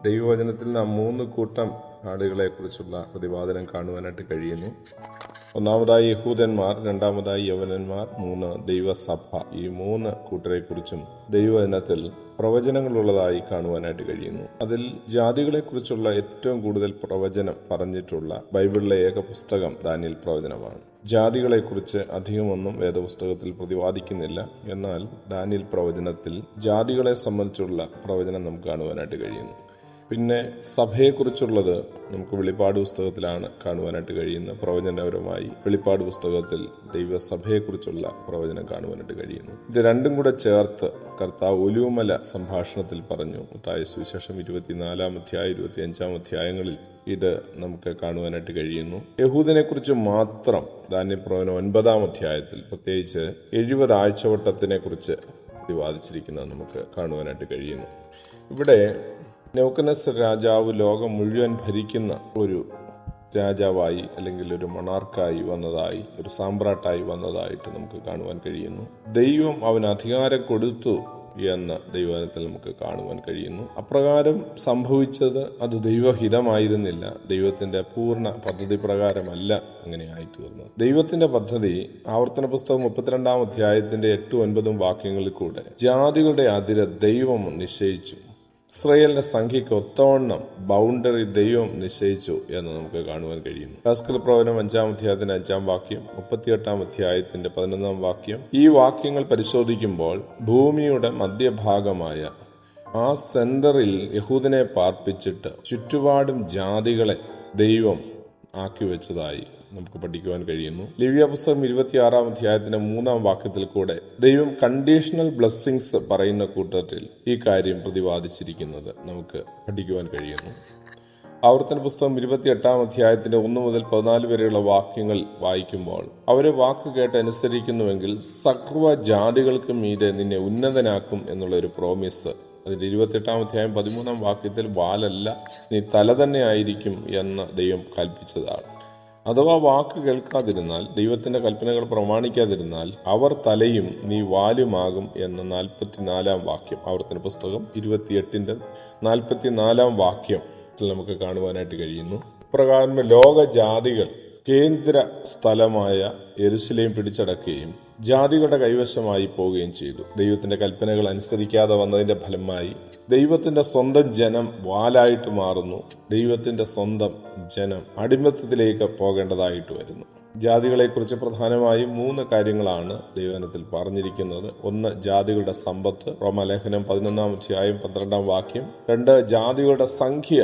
ദൈവവചനത്തിൽ നാം 3 കൂട്ടം ആളുകളെ കുറിച്ചുള്ള പ്രതിപാദനം കാണുവാനായിട്ട് കഴിയുന്നു. ഒന്നാമതായി യഹൂദന്മാർ, രണ്ടാമതായി യവനന്മാർ, 3 ദൈവസഭ. ഈ 3 കൂട്ടരെ കുറിച്ചും ദൈവവചനത്തിൽ പ്രവചനങ്ങളുള്ളതായി കാണുവാനായിട്ട് കഴിയുന്നു. അതിൽ ജാതികളെ കുറിച്ചുള്ള ഏറ്റവും കൂടുതൽ പ്രവചനം പറഞ്ഞിട്ടുള്ള ബൈബിളിലെ ഏക പുസ്തകം ദാനിയേൽ പ്രവചനമാണ്. ജാതികളെ കുറിച്ച് അധികമൊന്നും വേദപുസ്തകത്തിൽ പ്രതിപാദിക്കുന്നില്ല. എന്നാൽ ദാനിയേൽ പ്രവചനത്തിൽ ജാതികളെ സംബന്ധിച്ചുള്ള പ്രവചനം നമുക്ക് കാണുവാനായിട്ട് കഴിയുന്നു. പിന്നെ സഭയെക്കുറിച്ചുള്ളത് നമുക്ക് വെളിപ്പാട് പുസ്തകത്തിലാണ് കാണുവാനായിട്ട് കഴിയുന്നത്. പ്രവചനപരമായി വെളിപ്പാട് പുസ്തകത്തിൽ ദൈവസഭയെക്കുറിച്ചുള്ള പ്രവചനം കാണുവാനായിട്ട് കഴിയുന്നു. ഇത് രണ്ടും കൂടെ ചേർത്ത് കർത്താവ് ഒലിവുമല സംഭാഷണത്തിൽ പറഞ്ഞു. മത്തായി സുവിശേഷം 24-ാം അധ്യായം 25-ാം അധ്യായങ്ങളിൽ ഇത് നമുക്ക് കാണുവാനായിട്ട് കഴിയുന്നു. യഹൂദനെ കുറിച്ച് മാത്രം ദാനിയേൽ പ്രവചനം 9-ാം അധ്യായത്തിൽ പ്രത്യേകിച്ച് 70 ആഴ്ചവട്ടത്തിനെ കുറിച്ച് പ്രതിപാദിച്ചിരിക്കുന്നത് നമുക്ക് കാണുവാനായിട്ട് കഴിയുന്നു. ഇവിടെ നെബൂഖദ്നേസർ രാജാവ് ലോകം മുഴുവൻ ഭരിക്കുന്ന ഒരു രാജാവായി അല്ലെങ്കിൽ ഒരു മൊണാർക്കായി വന്നതായി, ഒരു സാമ്രാട്ടായി വന്നതായിട്ട് നമുക്ക് കാണുവാൻ കഴിയുന്നു. ദൈവം അവന് അധികാരം കൊടുത്തു എന്ന് ദൈവവചനത്തിൽ നമുക്ക് കാണുവാൻ കഴിയുന്നു. അപ്രകാരം സംഭവിച്ചത് അത് ദൈവഹിതമായിരുന്നില്ല. ദൈവത്തിന്റെ പൂർണ്ണ പദ്ധതി പ്രകാരമല്ല അങ്ങനെ ആയിത്തീർന്നത്. ദൈവത്തിന്റെ പദ്ധതി ആവർത്തന പുസ്തകം 32-ാം അധ്യായത്തിന്റെ 8-9 വാക്യങ്ങളിൽ കൂടെ ജാതികളുടെ അതിര് ദൈവം നിശ്ചയിച്ചു. ഇസ്രായേലിന്റെ സംഖ്യയ്ക്ക് ഒത്തവണ്ണം ബൗണ്ടറി ദൈവം നിശ്ചയിച്ചു എന്ന് നമുക്ക് കാണുവാൻ കഴിയുന്നു. യഹസ്കേൽ പ്രവചനം 5-ാം അധ്യായത്തിന്റെ 5-ാം വാക്യം, 38-ാം അധ്യായത്തിന്റെ 11-ാം വാക്യം. ഈ വാക്യങ്ങൾ പരിശോധിക്കുമ്പോൾ ഭൂമിയുടെ മധ്യഭാഗമായ ആ സെന്ററിൽ യഹൂദനെ പാർപ്പിച്ചിട്ട് ചുറ്റുപാടും ജാതികളെ ദൈവം ആക്കി വെച്ചതായി നമുക്ക് പഠിക്കുവാൻ കഴിയുന്നു. ലേവ്യ പുസ്തകം 26-ാം അധ്യായത്തിന്റെ 3-ാം വാക്യത്തിൽ കൂടെ ദൈവം കണ്ടീഷണൽ ബ്ലെസ്സിങ്സ് പറയുന്ന കൂട്ടത്തിൽ ഈ കാര്യം പ്രതിപാദിച്ചിരിക്കുന്നത് നമുക്ക് പഠിക്കുവാൻ കഴിയുന്നു. ആവർത്തന പുസ്തകം 28-ാം അധ്യായത്തിന്റെ 1 മുതൽ 14 വരെയുള്ള വാക്യങ്ങൾ വായിക്കുമ്പോൾ അവരെ വാക്ക് കേട്ട് അനുസരിക്കുന്നുവെങ്കിൽ സർവ്വ ജാതികൾക്കും മീതെ നിന്നെ ഉന്നതനാക്കും എന്നുള്ള ഒരു പ്രോമിസ് അതിന്റെ 28-ാം അധ്യായം 13-ാം വാക്യത്തിൽ വാലല്ല നീ തല തന്നെ ആയിരിക്കും എന്ന് ദൈവം കൽപ്പിച്ചതാണ്. അഥവാ വാക്ക് കേൾക്കാതിരുന്നാൽ, ദൈവത്തിന്റെ കൽപ്പനകൾ പ്രമാണിക്കാതിരുന്നാൽ അവർ തലയും നീ വാലുമാകും എന്ന് 44-ാം വാക്യം, ആവർത്തന പുസ്തകം 28-ന്റെ 44-ാം വാക്യത്തിൽ നമുക്ക് കാണുവാനായിട്ട് കഴിയുന്നു. പ്രകാരം ലോക ജാതികൾ കേന്ദ്ര സ്ഥലമായ യെരുശലേം പിടിച്ചടക്കുകയും ജാതികളുടെ കൈവശമായി പോവുകയും ചെയ്തു. ദൈവത്തിന്റെ കൽപ്പനകൾ അനുസരിക്കാതെ വന്നതിന്റെ ഫലമായി ദൈവത്തിന്റെ സ്വന്തം ജനം വാലായിട്ട് മാറുന്നു. ദൈവത്തിന്റെ സ്വന്തം ജനം അടിമത്തത്തിലേക്ക് പോകേണ്ടതായിട്ട് വരുന്നു. ജാതികളെക്കുറിച്ച് പ്രധാനമായും 3 കാര്യങ്ങളാണ് ദൈവവചനത്തിൽ പറഞ്ഞിരിക്കുന്നത്. 1, ജാതികളുടെ സമ്പത്ത്, റോമാലേഖനം 11-ാം അധ്യായം 12-ാം വാക്യം. 2, ജാതികളുടെ സംഖ്യ,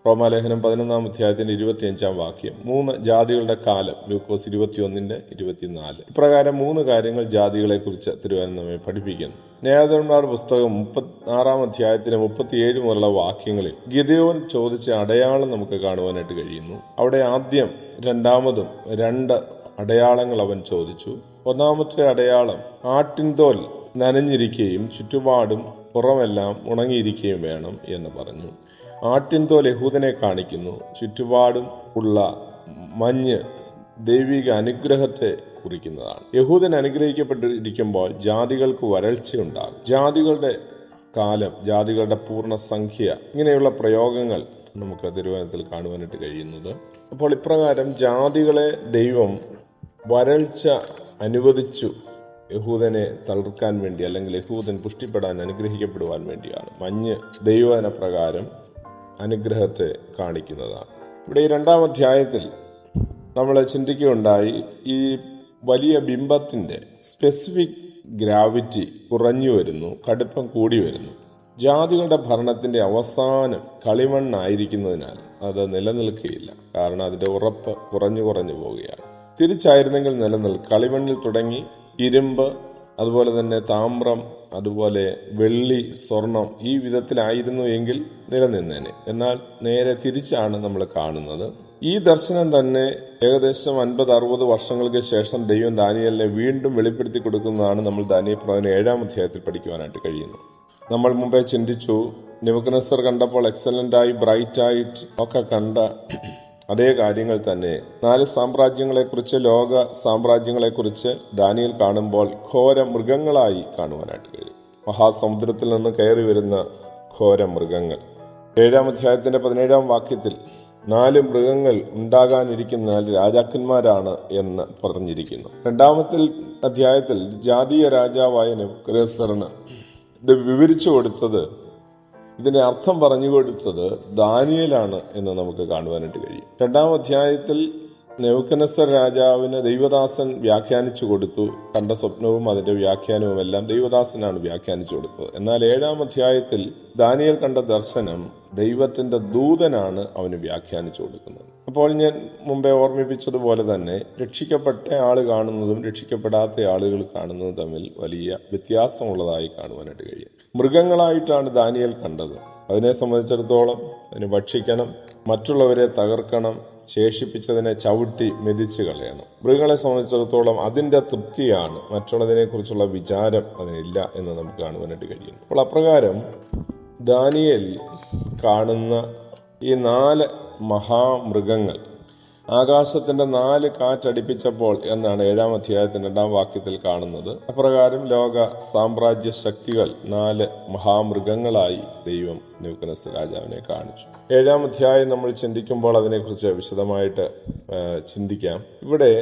റോമാലേഖനം 11-ാം അധ്യായത്തിന്റെ 25-ാം വാക്യം. 3, ജാതികളുടെ കാലം, ലൂക്കോസ് 21-ന്റെ 24. ഇപ്രകാരം 3 കാര്യങ്ങൾ ജാതികളെ കുറിച്ച് തിരുവചനം നമ്മെ പഠിപ്പിക്കുന്നു. ന്യായാധിപന്മാരുടെ പുസ്തകം 36-ാം അധ്യായത്തിന് 37 മുതലുള്ള വാക്യങ്ങളിൽ ഗിദെയോൻ ചോദിച്ച അടയാളം നമുക്ക് കാണുവാനായിട്ട് കഴിയുന്നു. അവിടെ ആദ്യം രണ്ടാമതും 2 അടയാളങ്ങൾ അവൻ ചോദിച്ചു. ഒന്നാമത്തെ അടയാളം ആട്ടിൻതോൽ നനഞ്ഞിരിക്കുകയും ചുറ്റുപാടും പുറമെല്ലാം ഉണങ്ങിയിരിക്കുകയും വേണം എന്ന് പറഞ്ഞു. ആട്ടിൻതോൽ യഹൂദനെ കാണിക്കുന്നു. ചുറ്റുപാടും ഉള്ള മഞ്ഞ് ദൈവിക അനുഗ്രഹത്തെ കുറിക്കുന്നതാണ്. യഹൂദൻ അനുഗ്രഹിക്കപ്പെട്ടിരിക്കുമ്പോൾ ജാതികൾക്ക് വരൾച്ചയുണ്ടാകും. ജാതികളുടെ കാലം, ജാതികളുടെ പൂർണ്ണ സംഖ്യ, ഇങ്ങനെയുള്ള പ്രയോഗങ്ങൾ നമുക്ക് തിരുവചനത്തിൽ കാണുവാനായിട്ട് കഴിയുന്നത്. അപ്പോൾ ഇപ്രകാരം ജാതികളെ ദൈവം വരൾച്ച അനുവദിച്ചു യഹൂദനെ തളർക്കാൻ വേണ്ടി, അല്ലെങ്കിൽ യഹൂദൻ പുഷ്ടിപ്പെടാൻ, അനുഗ്രഹിക്കപ്പെടുവാൻ വേണ്ടിയാണ്. മഞ്ഞ് ദൈവവചന പ്രകാരം അനുഗ്രഹത്തെ കാണിക്കുന്നതാണ്. ഇവിടെ ഈ 2-ാം അധ്യായത്തിൽ നമ്മൾ ചിന്തിക്കുകയുണ്ടായി, ഈ വലിയ ബിംബത്തിന്റെ സ്പെസിഫിക് ഗ്രാവിറ്റി കുറഞ്ഞു വരുന്നു, കടുപ്പം കൂടി വരുന്നു. ജാതികളുടെ ഭരണത്തിന്റെ അവസാനം കളിമണ്ണായിരിക്കുന്നതിനാൽ അത് നിലനിൽക്കുകയില്ല. കാരണം അതിന്റെ ഉറപ്പ് കുറഞ്ഞു പോവുകയാണ്. തിരിച്ചായിരുന്നെങ്കിൽ കളിമണ്ണിൽ തുടങ്ങി ഇരുമ്പ്, അതുപോലെ തന്നെ താമ്രം, അതുപോലെ വെള്ളി, സ്വർണം, ഈ വിധത്തിലായിരുന്നു എങ്കിൽ നിലനിന്നേനെ. എന്നാൽ നേരെ തിരിച്ചാണ് നമ്മൾ കാണുന്നത്. ഈ ദർശനം തന്നെ ഏകദേശം 50-60 വർഷങ്ങൾക്ക് ശേഷം ദൈവം ദാനിയേലിനെ വീണ്ടും വെളിപ്പെടുത്തി കൊടുക്കുന്നതാണ് നമ്മൾ ദാനിയേൽ പ്രവചനം 7-ാം അധ്യായത്തിൽ പഠിക്കുവാനായിട്ട് കഴിയുന്നു. നമ്മൾ മുമ്പേ ചിന്തിച്ചു, നെബൂഖദ്നേസർ കണ്ടപ്പോൾ എക്സലന്റായി, ബ്രൈറ്റായിട്ട് ഒക്കെ കണ്ട അതേ കാര്യങ്ങൾ തന്നെ 4 സാമ്രാജ്യങ്ങളെക്കുറിച്ച്, ലോക സാമ്രാജ്യങ്ങളെക്കുറിച്ച് ദാനിയേൽ കാണുമ്പോൾ ഘോര മൃഗങ്ങളായി കാണുവാനായിട്ട് കഴിയും. മഹാസമുദ്രത്തിൽ നിന്ന് കയറി വരുന്ന ഘോര മൃഗങ്ങൾ, 7-ാം അധ്യായത്തിന്റെ 17-ാം വാക്യത്തിൽ 4 മൃഗങ്ങൾ ഉണ്ടാകാനിരിക്കുന്ന രാജാക്കന്മാരാണ് എന്ന് പറഞ്ഞിരിക്കുന്നു. 2-ാമത്തെ അധ്യായത്തിൽ ജാതീയ രാജാവായ നെബൂഖദ്നേസറിന് ഇത് വിവരിച്ചു കൊടുത്തത്, ഇതിന്റെ അർത്ഥം പറഞ്ഞു കൊടുത്തത് ദാനിയേലാണ് എന്ന് നമുക്ക് കാണുവാനായിട്ട് കഴിയും. 2-ാം അധ്യായത്തിൽ നെബൂഖദ്നേസർ രാജാവിന് ദൈവദാസൻ വ്യാഖ്യാനിച്ചു കൊടുത്തു. കണ്ട സ്വപ്നവും അതിന്റെ വ്യാഖ്യാനവും എല്ലാം ദൈവദാസനാണ് വ്യാഖ്യാനിച്ചു കൊടുത്തത്. എന്നാൽ 7-ാം അധ്യായത്തിൽ ദാനിയേൽ കണ്ട ദർശനം ദൈവത്തിന്റെ ദൂതനാണ് അവന് വ്യാഖ്യാനിച്ചു കൊടുക്കുന്നത്. അപ്പോൾ ഞാൻ മുമ്പേ ഓർമ്മിപ്പിച്ചതുപോലെ തന്നെ രക്ഷിക്കപ്പെട്ട ആള് കാണുന്നതും രക്ഷിക്കപ്പെടാത്ത ആളുകൾ കാണുന്നതും തമ്മിൽ വലിയ വ്യത്യാസമുള്ളതായി കാണുവാനായിട്ട് കഴിയും. മൃഗങ്ങളായിട്ടാണ് ദാനിയേൽ കണ്ടത്. അതിനെ സംബന്ധിച്ചിടത്തോളം അതിന് ഭക്ഷിക്കണം, മറ്റുള്ളവരെ തകർക്കണം, ശേഷിപ്പിച്ചതിനെ ചവിട്ടി മെതിച്ച് കളയണം. മൃഗങ്ങളെ സംബന്ധിച്ചിടത്തോളം അതിന്റെ തൃപ്തിയാണ്, മറ്റുള്ളതിനെ കുറിച്ചുള്ള വിചാരം അതിനില്ല എന്ന് നമുക്ക് കാണുവാനായിട്ട് കഴിയുന്നു. അപ്പോൾ അപ്രകാരം ദാനിയേൽ കാണുന്ന ഈ 4 മഹാമൃഗങ്ങൾ ആകാശത്തിന്റെ 4 കാറ്റടിപ്പിച്ചപ്പോൾ എന്നാണ് 7-ാം അധ്യായത്തിന്റെ 2-ാം വാക്യത്തിൽ കാണുന്നത്. അപ്രകാരം ലോക സാമ്രാജ്യ ശക്തികൾ 4 മഹാമൃഗങ്ങളായി ദൈവം നെബൂഖദ്നേസർ രാജാവിനെ കാണിച്ചു. 7-ാം അധ്യായം നമ്മൾ ചിന്തിക്കുമ്പോൾ അതിനെക്കുറിച്ച് വിശദമായിട്ട് ചിന്തിക്കാം. ഇവിടെ